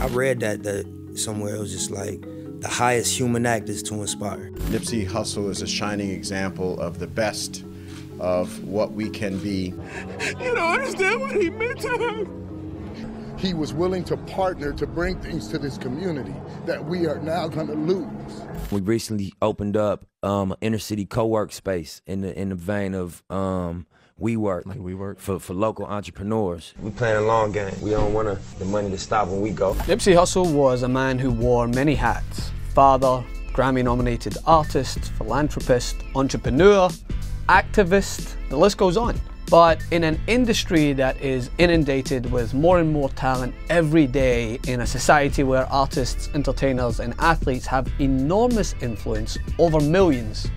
I read that somewhere. It was just like the highest human act is to inspire. Nipsey Hussle is a shining example of the best of what we can be. You don't understand what he meant to him. He was willing to partner to bring things to this community that we are now going to lose. We recently opened up an inner city co-work space in the vein of WeWork, for local entrepreneurs. We playing a long game. We don't want the money to stop when we go. Nipsey Hussle was a man who wore many hats: father, Grammy-nominated artist, philanthropist, entrepreneur, activist, the list goes on. But in an industry that is inundated with more and more talent every day, in a society where artists, entertainers, and athletes have enormous influence over millions,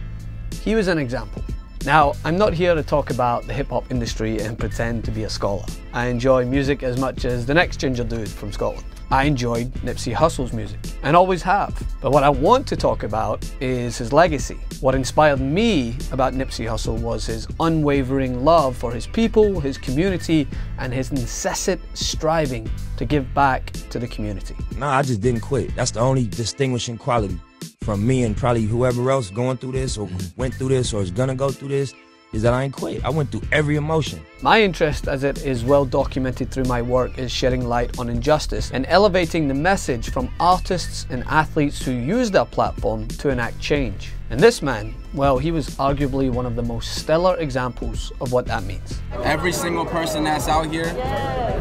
he was an example. Now, I'm not here to talk about the hip-hop industry and pretend to be a scholar. I enjoy music as much as the next ginger dude from Scotland. I enjoyed Nipsey Hussle's music, and always have. But what I want to talk about is his legacy. What inspired me about Nipsey Hussle was his unwavering love for his people, his community, and his incessant striving to give back to the community. Nah, I just didn't quit. That's the only distinguishing quality from me and probably whoever else going through this or went through this or is gonna go through this, is that I ain't quit. I went through every emotion. My interest, as it is well documented through my work, is shedding light on injustice and elevating the message from artists and athletes who use their platform to enact change. And this man, well, he was arguably one of the most stellar examples of what that means. Every single person that's out here,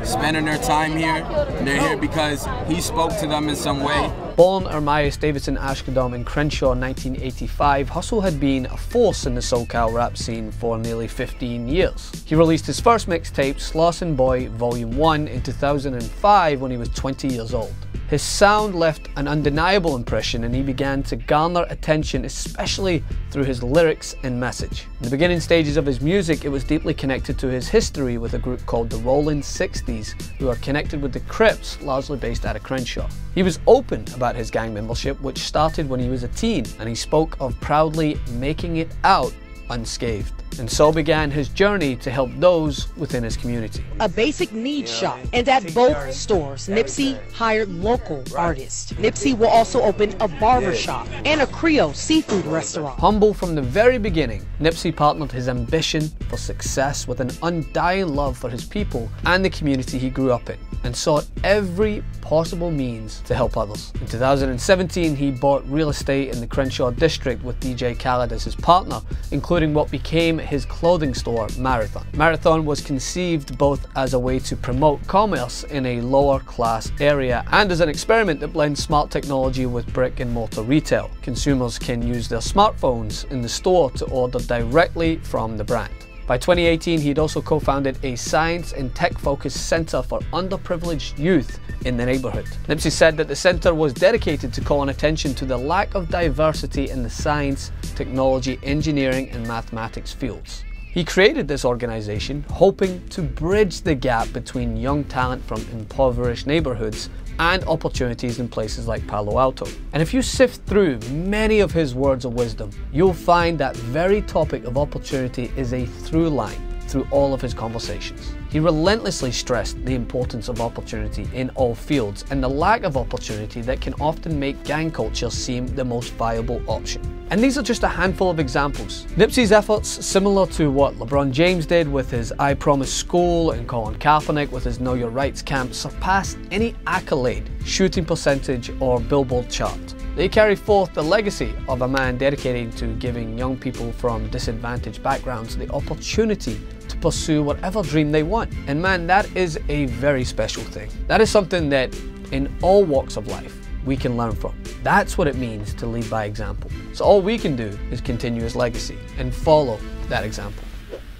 spending their time here, they're here because he spoke to them in some way. Born Ermias Davidson Ashkodom in Crenshaw in 1985, Hussle had been a force in the SoCal rap scene for nearly 15 years. He released his first mixtape, Slauson Boy Volume 1, in 2005 when he was 20 years old. His sound left an undeniable impression, and he began to garner attention, especially through his lyrics and message. In the beginning stages of his music, it was deeply connected to his history with a group called the Rollin' 60s, who are connected with the Crips, largely based out of Crenshaw. He was open about his gang membership, which started when he was a teen, and he spoke of proudly making it out unscathed. And so began his journey to help those within his community. A basic needs shop, and at both stores, Nipsey hired local artists. Nipsey will also open a barber shop and a Creole seafood restaurant. Humble from the very beginning, Nipsey partnered his ambition for success with an undying love for his people and the community he grew up in, and sought every possible means to help others. In 2017, he bought real estate in the Crenshaw district with DJ Khaled as his partner, including what became his clothing store, Marathon. Marathon was conceived both as a way to promote commerce in a lower class area and as an experiment that blends smart technology with brick and mortar retail. Consumers can use their smartphones in the store to order directly from the brand. By 2018, he'd also co-founded a science and tech-focused center for underprivileged youth in the neighborhood. Nipsey said that the center was dedicated to calling attention to the lack of diversity in the science, technology, engineering, and mathematics fields. He created this organization hoping to bridge the gap between young talent from impoverished neighborhoods and opportunities in places like Palo Alto. And if you sift through many of his words of wisdom, you'll find that very topic of opportunity is a through line through all of his conversations. He relentlessly stressed the importance of opportunity in all fields and the lack of opportunity that can often make gang culture seem the most viable option. And these are just a handful of examples. Nipsey's efforts, similar to what LeBron James did with his I Promise School and Colin Kaepernick with his Know Your Rights camp, surpassed any accolade, shooting percentage, or Billboard chart. They carry forth the legacy of a man dedicated to giving young people from disadvantaged backgrounds the opportunity to pursue whatever dream they want. And man, that is a very special thing. That is something that in all walks of life we can learn from. That's what it means to lead by example. So all we can do is continue his legacy and follow that example.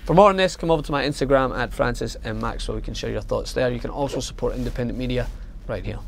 For more on this, come over to my Instagram at Francis M. Maxwell. You can share your thoughts there. You can also support independent media right here.